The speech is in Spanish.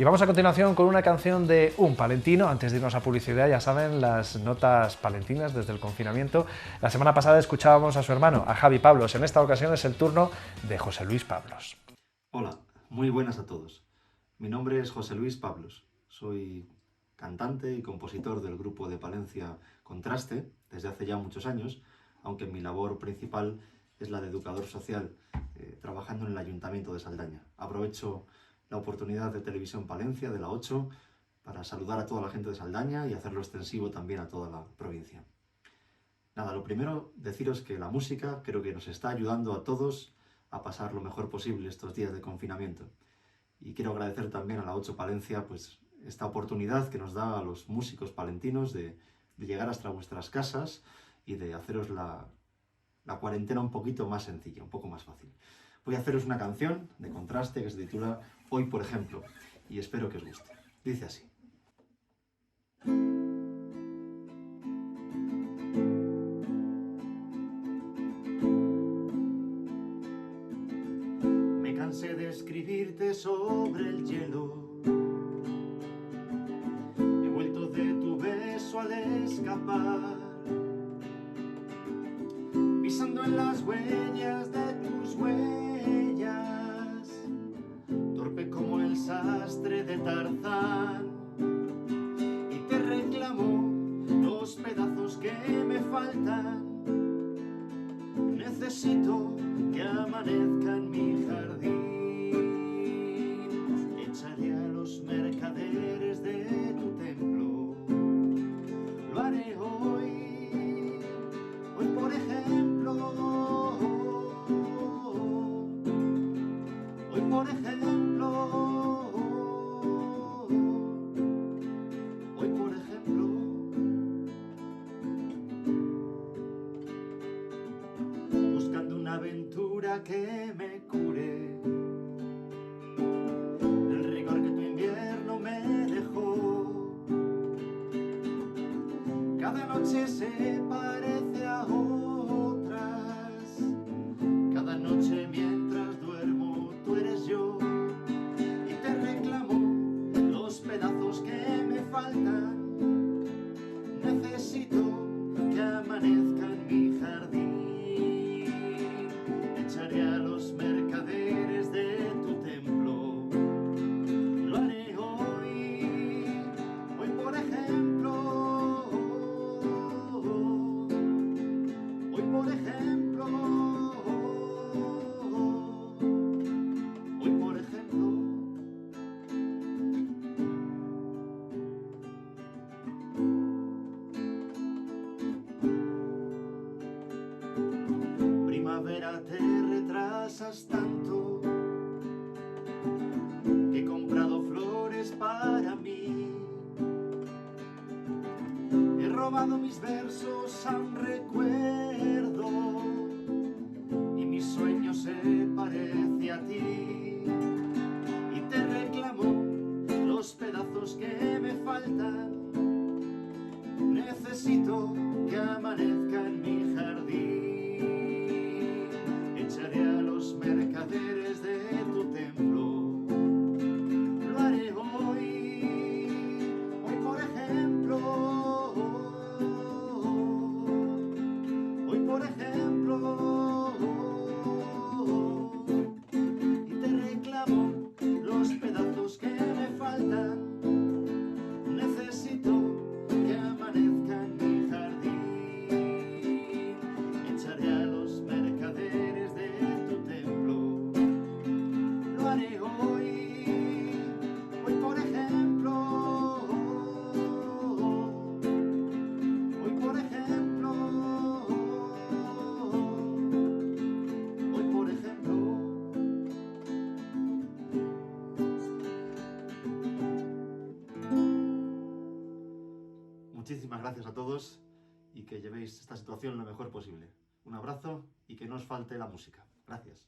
Y vamos a continuación con una canción de un palentino. Antes de irnos a publicidad, ya saben, las notas palentinas desde el confinamiento. La semana pasada escuchábamos a su hermano, a Javi Pablos. En esta ocasión es el turno de José Luis Pablos. Hola, muy buenas a todos. Mi nombre es José Luis Pablos. Soy cantante y compositor del grupo de Palencia Contraste desde hace ya muchos años, aunque mi labor principal es la de educador social, trabajando en el Ayuntamiento de Saldaña. Aprovecho la oportunidad de Televisión Palencia, de la 8, para saludar a toda la gente de Saldaña y hacerlo extensivo también a toda la provincia. Nada, lo primero, deciros que la música creo que nos está ayudando a todos a pasar lo mejor posible estos días de confinamiento. Y quiero agradecer también a la 8 Palencia pues, esta oportunidad que nos da a los músicos palentinos de llegar hasta vuestras casas y de haceros la cuarentena un poquito más sencilla, un poco más fácil. Voy a haceros una canción de contraste que se titula Hoy, por ejemplo, y espero que os guste. Dice así. Me cansé de escribirte sobre el hielo. He vuelto de tu beso al escapar, pisando en las huellas de tus huellas, torpe como el sastre de Tarzán, y te reclamo los pedazos que me faltan. Necesito que amanezca en mi jardín. Echaré a los mercaderes de tu templo. Lo haré hoy, hoy por ejemplo. Hoy por ejemplo. Hoy por ejemplo. Buscando una aventura que me cure del rigor que tu invierno me dejó. Cada noche se parece a otras, cada noche mientras duermo tú eres yo, y te reclamo los pedazos que me faltan. Necesito que amanezca en mi jardín. Echaré a los mercaderes de tu templo. Lo haré hoy, hoy por ejemplo. Hoy por ejemplo. Hoy por ejemplo. Primavera, te retrasas tanto que he comprado flores para mí. He robado mis versos a un recuerdo y mi sueño se parece a ti. Y te reclamo los pedazos que me faltan. Necesito que amanezca en mi jardín. Echaré a los mercaderes de tu templo. Lo haré hoy, hoy por ejemplo. Hoy por ejemplo. Y te reclamo los pedazos que me faltan. Necesito que amanezca en mi jardín. Echaré a los mercaderes de tu templo. Lo haré hoy, hoy por ejemplo. Hoy por ejemplo. Hoy por ejemplo. Muchísimas gracias a todos y que llevéis esta situación lo mejor posible. Un abrazo y que no os falte la música. Gracias.